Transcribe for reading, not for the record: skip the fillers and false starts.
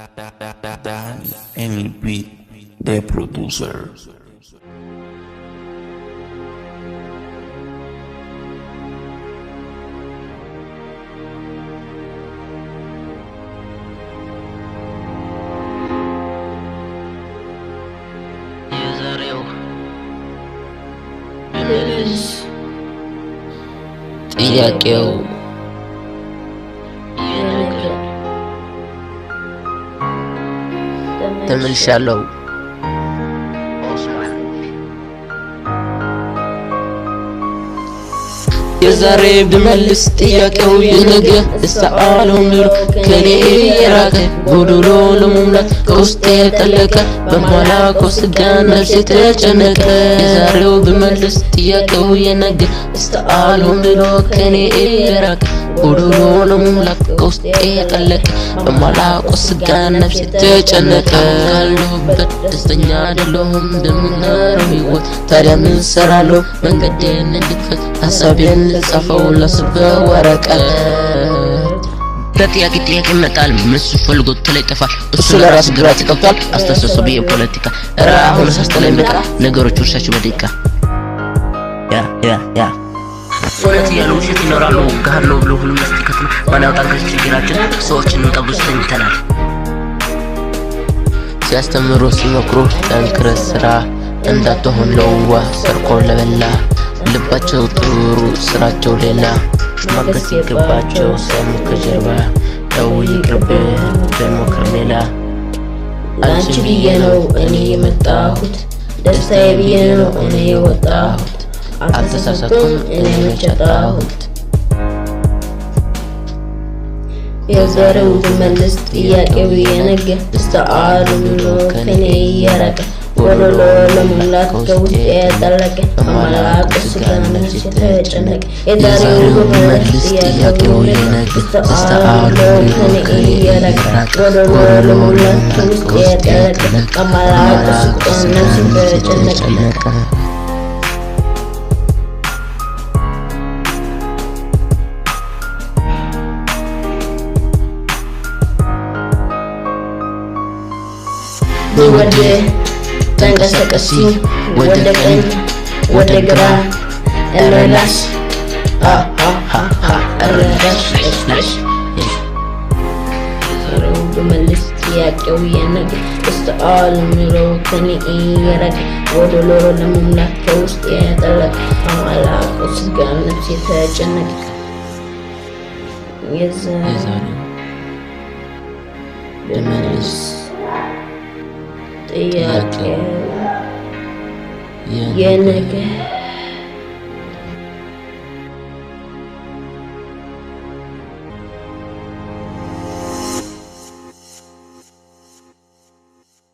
Danny NLP, the producer. ጥያቄው ተመልሻለሁ። የዛሬ ብመልስ ጥያቄው የነገ እስተአለው ምሮ ከኔ የራቀ ጎዶሎ ለመሙላት ከውስጤ የጠለቀ በማላውቀው ስጋ ነፍሴ ተጨነቀ። የዛሬው ብመልስ ጥያቄው የነገ እስተአለው ምሮ ከኔ የራቀ ጎዶሎ ለመሙላት ከውስጤ የጠለቀ በማላውቀው ስጋ ነፍሴ ተጨነቀ። ካለሁበት ደስተኛ አይደለሁም እንደምኖረው ህይወት ታዲያ ምን እሰራለሁ? መንገዴን እንድከት ሀሳቤን ልጻፈው ላስበው ወረቀት። ለጥያቄ ጥያቄ ይመጣል መልሱ ፈልጎ ተላይ ይጠፋል። እሱ ለራሱ ግራ ተቀብቷል አስተሳሰቡ የፖለቲካ ራ አሁን ሳስተላይ መጣ ነገሮች ወርሳቸው በደቂቃ ያ እውነት ያለው ውሸት ይኖራሉ ጋር ነው ብሎ ሁሉም መስቲከት ነው ማን ያውቃል ከችግራችን ሰዎችን እንቀብስ ተኝተናል። ሲያስተምሩ ሲመክሩ ጠንክረህ ስራ እንዳትሆን ለዋ ሰርቆ ለበላ ልባቸው ጥሩ ስራቸው ሌላ ማገስ ይገባቸው ሰሙ ከጀርባ ያው ይቅርብህ ደሞክር ሌላ። አንቺ ብዬ ነው እኔ የመጣሁት ደስታዬ ብዬ ነው እኔ የወጣሁት አልተሳሳትኩም እኔ መቻጣሁት። የዛሬው ብመልስ ጥያቄው የነገ እስተአለው ምሮ ከኔ የራቀ ጎዶሎ ለመሙላት ከውስጤ የጠለቀ በማላውቀው ስጋ ነፍሴ ተጨነቀ። የዛሬው ብመልስ ጥያቄው የነገ እስተአለው ምሮ ከኔ የራቀ ጎዶሎ ለመሙላት ከውስጤ የጠለቀ በማላውቀው ስጋ ነፍሴ ተጨነቀ። ወደ ተንቀሳቀሲ ወደ ቀኝ ወደ ግራ እረዳሽ እረዳሽ የዛሬው ብመልስ ጥያቄው የነገ እስተአለው ምሮ ከኔ የራቀ ጎዶሎ ለመሙላት ከውስጤ የጠለቀ በማላውቀው ስጋ ነፍሴ ተጨነቀ። የዛሬው ብመልስ ጥያቄው የነገ